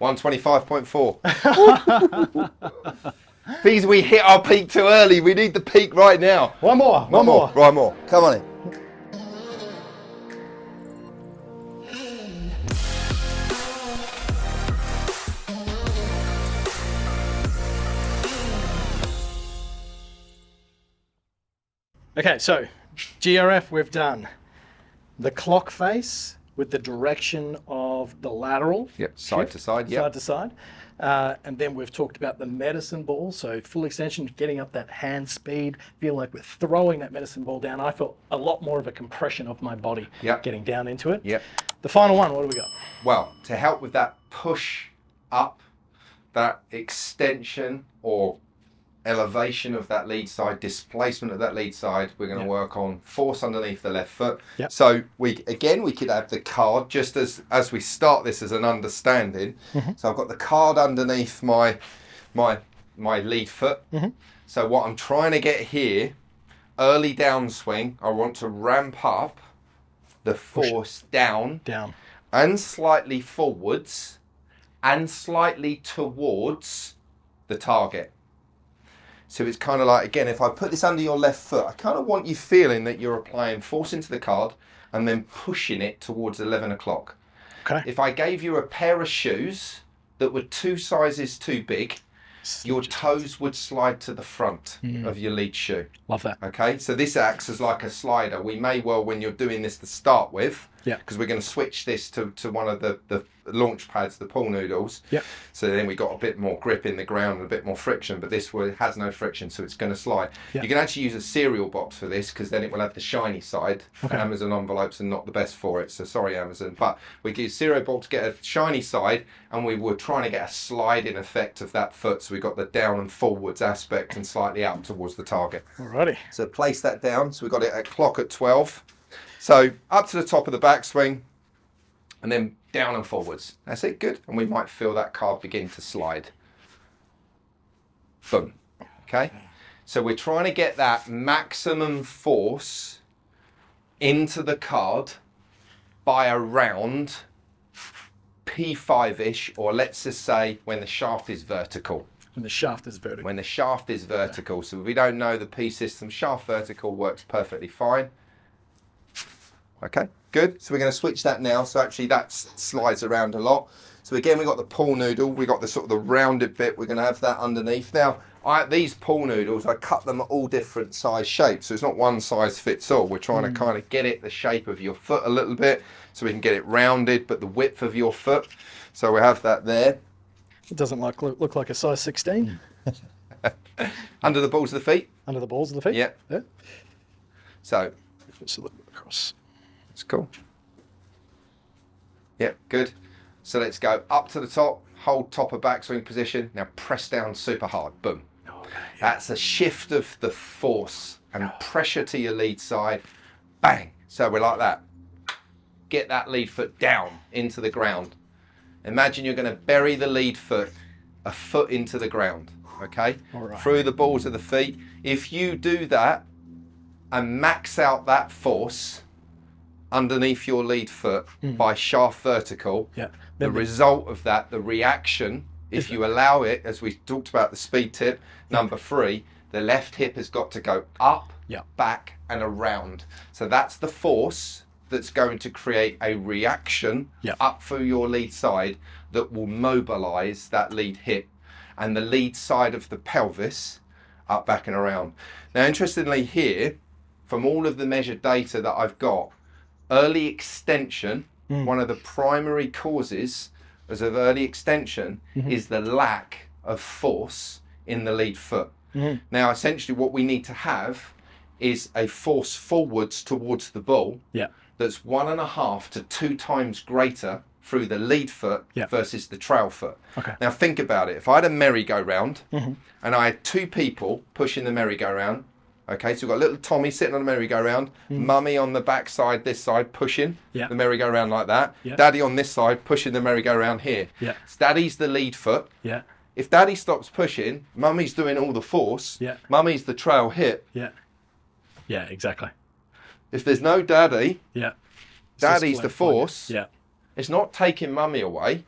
125.4. Please, we hit our peak too early. We need the peak right now. One more. Right, more. Come on in. Okay, so GRF we've done the clock face with the direction of the lateral. Yep, side to side. Yep. Side to side. And then we've talked about the medicine ball. So full extension, getting up that hand speed, feel like we're throwing that medicine ball down. I felt a lot more of a compression of my body getting down into it. Yep. The final one, what do we got? Well, to help with that push up, that extension or elevation of that lead side, displacement of that lead side, we're going to work on force underneath the left foot. So we could have the card just as we start this as an understanding. So I've got the card underneath my lead foot. So what I'm trying to get here, early downswing, I want to ramp up the force down and slightly forwards and slightly towards the target. So it's kind of like, again, if I put this under your left foot, I kind of want you feeling that you're applying force into the card and then pushing it towards 11 o'clock. Okay. If I gave you a pair of shoes that were 2 sizes too big, your toes would slide to the front of your lead shoe. Love that. Okay, so this acts as like a slider. We may well, when you're doing this to start with, because we're going to switch this to one of the launch pads, the pool noodles. So then we got a bit more grip in the ground and a bit more friction, but this one has no friction, so it's going to slide. You can actually use a cereal box for this because then it will have the shiny side. Amazon envelopes are not the best for it, so sorry Amazon, but we use cereal box to get a shiny side, and we were trying to get a sliding effect of that foot, so we got the down and forwards aspect and slightly out towards the target. Alrighty. So place that down, so we've got it at clock at 12. So up to the top of the backswing, and then down and forwards. That's it, good. And we might feel that card begin to slide. Boom. Okay. So we're trying to get that maximum force into the card by around P5-ish, or let's just say when the shaft is vertical. When the shaft is vertical. When the shaft is vertical. So if we don't know the P system, shaft vertical works perfectly fine. Okay, good. So we're going to switch that now. So actually that slides around a lot. So again, we got the pool noodle. We got the sort of the rounded bit. We're going to have that underneath. Now, these pool noodles, I cut them at all different size shapes. So it's not one size fits all. We're trying to kind of get it the shape of your foot a little bit so we can get it rounded, but the width of your foot. So we have that there. It doesn't look like a size 16. Under the balls of the feet. Under the balls of the feet? Yeah. So just a little bit across. It's cool. Yeah, good. So let's go up to the top, hold top of backswing position. Now press down super hard. Boom. Okay, that's a shift of the force and pressure to your lead side. Bang. So we're like that. Get that lead foot down into the ground. Imagine you're going to bury the lead foot a foot into the ground. Okay? Through the balls of the feet. If you do that and max out that force underneath your lead foot by shaft vertical, the result of that, the reaction, if you allow it, as we talked about the speed tip, number 3, the left hip has got to go up, back and around. So that's the force that's going to create a reaction up through your lead side that will mobilize that lead hip and the lead side of the pelvis up, back and around. Now, interestingly here, from all of the measured data that I've got, early extension, one of the primary causes of early extension is the lack of force in the lead foot. Now, essentially what we need to have is a force forwards towards the ball that's 1.5 to 2 times greater through the lead foot versus the trail foot. Now think about it. If I had a merry-go-round and I had 2 people pushing the merry-go-round, okay, so we've got little Tommy sitting on the merry-go-round, Mummy on the back side, this side, pushing the merry-go-round like that. Daddy on this side, pushing the merry-go-round here. So Daddy's the lead foot. If Daddy stops pushing, Mummy's doing all the force. Mummy's the trail hip. Yeah, exactly. If there's no Daddy, Daddy's the force. Yeah. It's not taking Mummy away.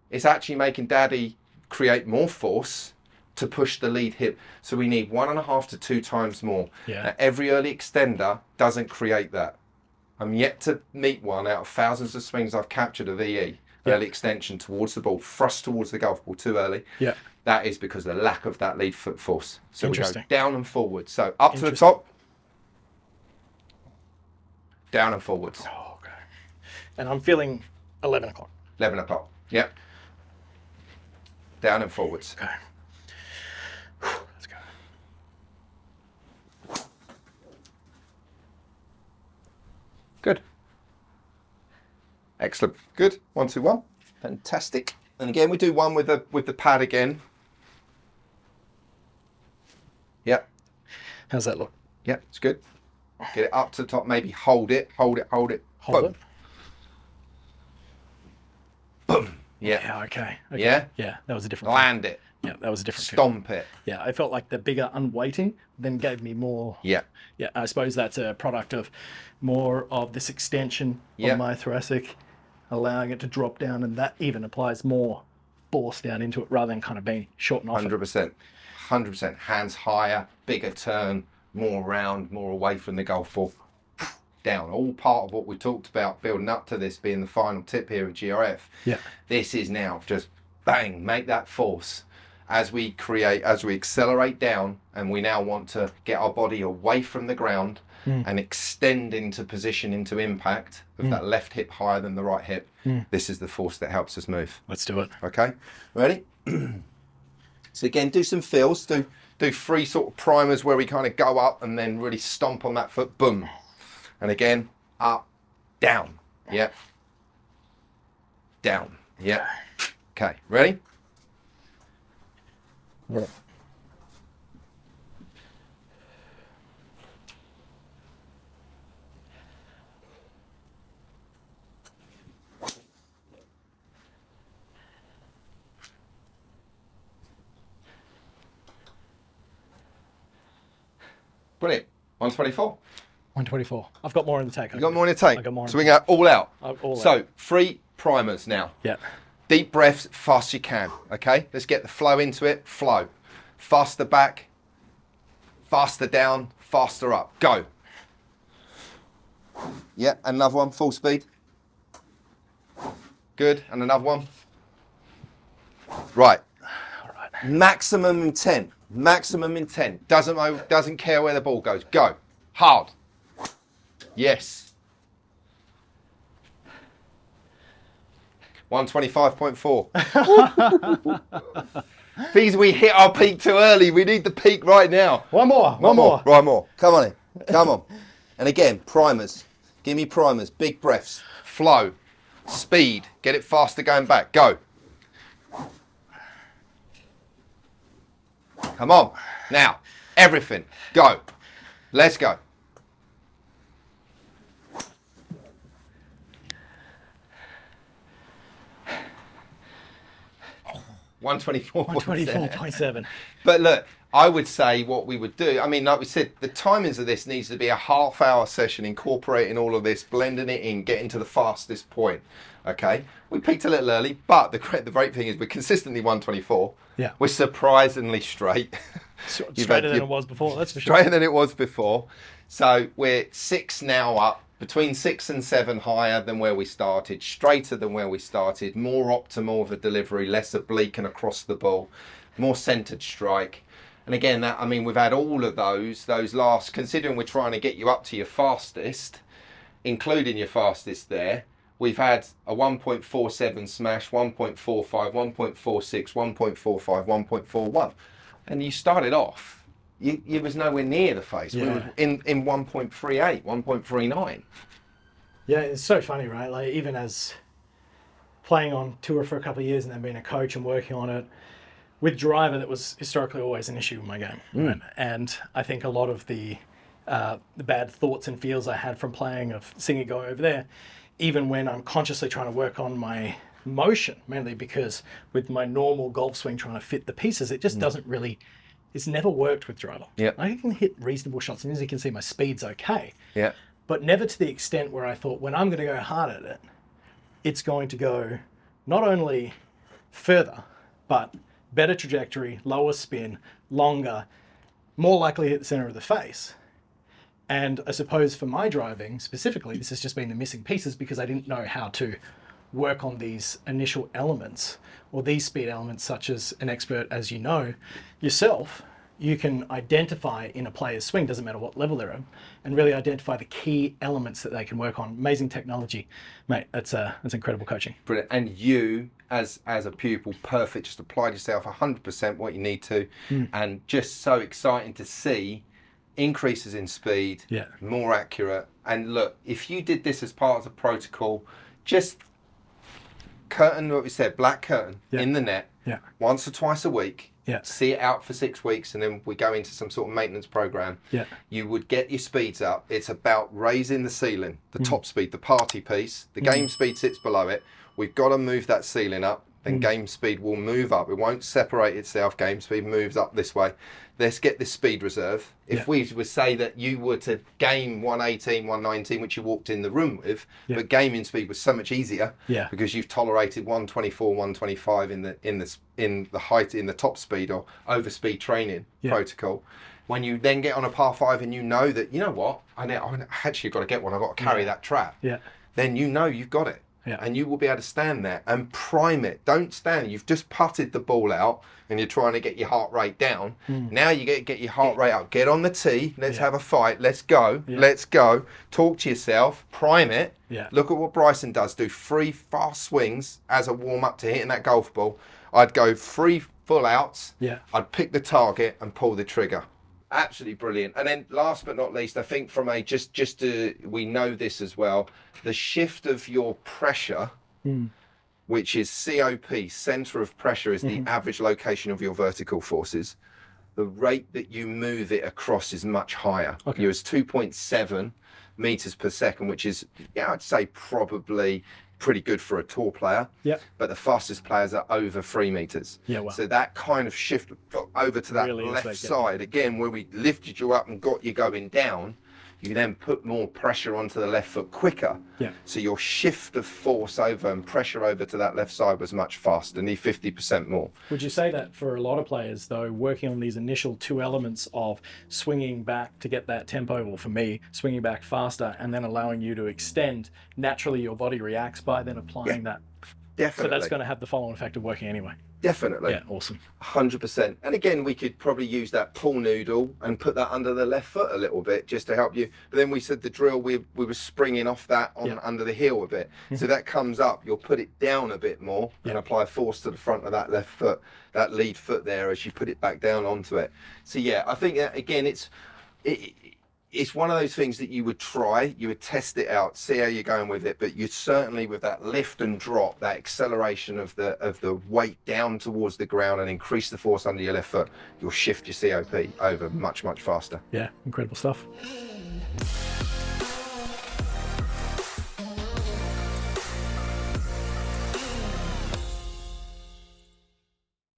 it's actually making daddy create more force to push the lead hip. So we need 1.5 to 2 times more. Yeah. Now, every early extender doesn't create that. I'm yet to meet one out of thousands of swings I've captured of EE, early extension towards the ball, thrust towards the golf ball too early. Yeah. That is because of the lack of that lead foot force. So we go Interesting. down and forward. So up to the top, down and forwards. Oh, okay. And I'm feeling 11 o'clock. 11 o'clock. Yep. Down and forwards. Okay. Let's go. Good. Excellent. Good. 1, 2, 1. Fantastic. And again, we do one with the pad again. Yep. How's that look? Yep, it's good. Get it up to the top. Maybe hold it. Hold it. Hold Boom. it. Boom. Yeah. Yeah, okay. Yeah? Yeah, that was a different Land it. Yeah, that was a different Stomp it. Yeah, I felt like the bigger unweighting then gave me more. Yeah. Yeah, I suppose that's a product of more of this extension Yeah. of my thoracic, allowing it to drop down, and that even applies more force down into it rather than kind of being short and off. 100%. 100%. Hands higher, bigger turn, more round, more away from the golf ball. Down. All part of what we talked about building up to this being the final tip here of GRF. Yeah. This is now just bang, make that force. As we accelerate down, and we now want to get our body away from the ground and extend into position, into impact of that left hip higher than the right hip. This is the force that helps us move. Let's do it. Okay, ready? So again, do some feels. Do 3 sort of primers where we kind of go up and then really stomp on that foot. Boom. And again, up, down. Yep. Down. Yep. Okay, ready? Yeah. Brilliant. 124. 124. I've got more in the tank. You got more in the tank? I got more in So we go all out. all So out. 3 primers now. Yeah. Deep breaths, fast as you can. Okay, let's get the flow into it. Flow. Faster back, faster down, faster up. Go. Yeah, another one, full speed. Good, and another one. Right. All right. Maximum intent. Maximum intent. Doesn't care where the ball goes. Go. Hard. Yes. 125.4. Please, we hit our peak too early. We need the peak right now. One more. Right, more. Come on in. Come on. And again, primers. Give me primers. Big breaths. Flow. Speed. Get it faster going back. Go. Come on. Now, everything. Go. Let's go. 124.7. But look, I would say what we would do, I mean, like we said, the timings of this needs to be a half-hour session, incorporating all of this, blending it in, getting to the fastest point. Okay, we peaked a little early, but the great thing is we're consistently 124. Yeah. We're surprisingly straight. Straighter than it was before, that's for sure. Straighter than it was before. So we're 6 now up, between 6 and 7 higher than where we started, straighter than where we started, more optimal of a delivery, less oblique and across the ball, more centered strike. And again, that, I mean, we've had all of those last, considering we're trying to get you up to your fastest, including your fastest there, we've had a 1.47 smash, 1.45, 1.46, 1.45, 1.41. And you started off, you was nowhere near the face. Yeah. We were in 1.38, 1.39. Yeah, it's so funny, right? Like, even as playing on tour for a couple of years and then being a coach and working on it, with driver, that was historically always an issue in my game. Right? And I think a lot of the bad thoughts and feels I had from playing, of seeing it go over there, even when I'm consciously trying to work on my motion, mainly because with my normal golf swing trying to fit the pieces, it just doesn't really, it's never worked with driver. Yeah. I can hit reasonable shots, and as you can see, my speed's okay. Yeah. But never to the extent where I thought, when I'm going to go hard at it, it's going to go not only further, but better trajectory, lower spin, longer, more likely to hit the center of the face. And I suppose for my driving specifically, this has just been the missing pieces because I didn't know how to work on these initial elements or these speed elements, such as an expert, as you know yourself. You can identify in a player's swing, doesn't matter what level they're in, and really identify the key elements that they can work on. Amazing technology, mate. That's incredible coaching. Brilliant. And you, as a pupil, perfect. Just applied yourself 100% what you need to, and just so exciting to see increases in speed, more accurate. And look, if you did this as part of the protocol, just curtain, what we said, black curtain in the net, once or twice a week. See it out for 6 weeks, and then we go into some sort of maintenance program. You would get your speeds up. It's about raising the ceiling, the top speed, the party piece. The game speed sits below it. We've got to move that ceiling up. Then game speed will move up. It won't separate itself. Game speed moves up this way. Let's get this speed reserve. If we would say that you were to game 118, 119, which you walked in the room with, but gaming speed was so much easier because you've tolerated 124, 125 in the height, in the top speed or over speed training protocol. When you then get on a par 5 and you know that, you know what, I actually got to get one. I've got to carry that trap. Then you know you've got it. And you will be able to stand there and prime it. Don't stand. You've just putted the ball out and you're trying to get your heart rate down. Now you get your heart rate up. Get on the tee. Let's have a fight. Let's go. Let's go. Talk to yourself. Prime it. Look at what Bryson does. Do 3 fast swings as a warm up to hitting that golf ball. I'd go 3 full outs. I'd pick the target and pull the trigger. Absolutely brilliant. And then last but not least, I think from a we know this as well, the shift of your pressure, which is COP, center of pressure, is the average location of your vertical forces. The rate that you move it across is much higher. You're 2.7 meters per second, which is, I'd say probably pretty good for a tall player. But the fastest players are over 3 meters. So that kind of shift over to that really left side, again, where we lifted you up and got you going down, you then put more pressure onto the left foot quicker. So your shift of force over and pressure over to that left side was much faster, nearly 50% more. Would you say that for a lot of players, though, working on these initial 2 elements of swinging back to get that tempo, or for me, swinging back faster and then allowing you to extend, naturally your body reacts by then applying that? Definitely. So that's going to have the follow-on effect of working anyway. Definitely. Awesome. 100%. And again, we could probably use that pull noodle and put that under the left foot a little bit just to help you. But then we said the drill, we were springing off that on under the heel a bit. So that comes up, you'll put it down a bit more and apply force to the front of that left foot, that lead foot there as you put it back down onto it. So I think that again, it's one of those things that you would try, you would test it out, see how you're going with it, but you'd certainly, with that lift and drop, that acceleration of the weight down towards the ground and increase the force under your left foot, you'll shift your COP over much, much faster. Incredible stuff.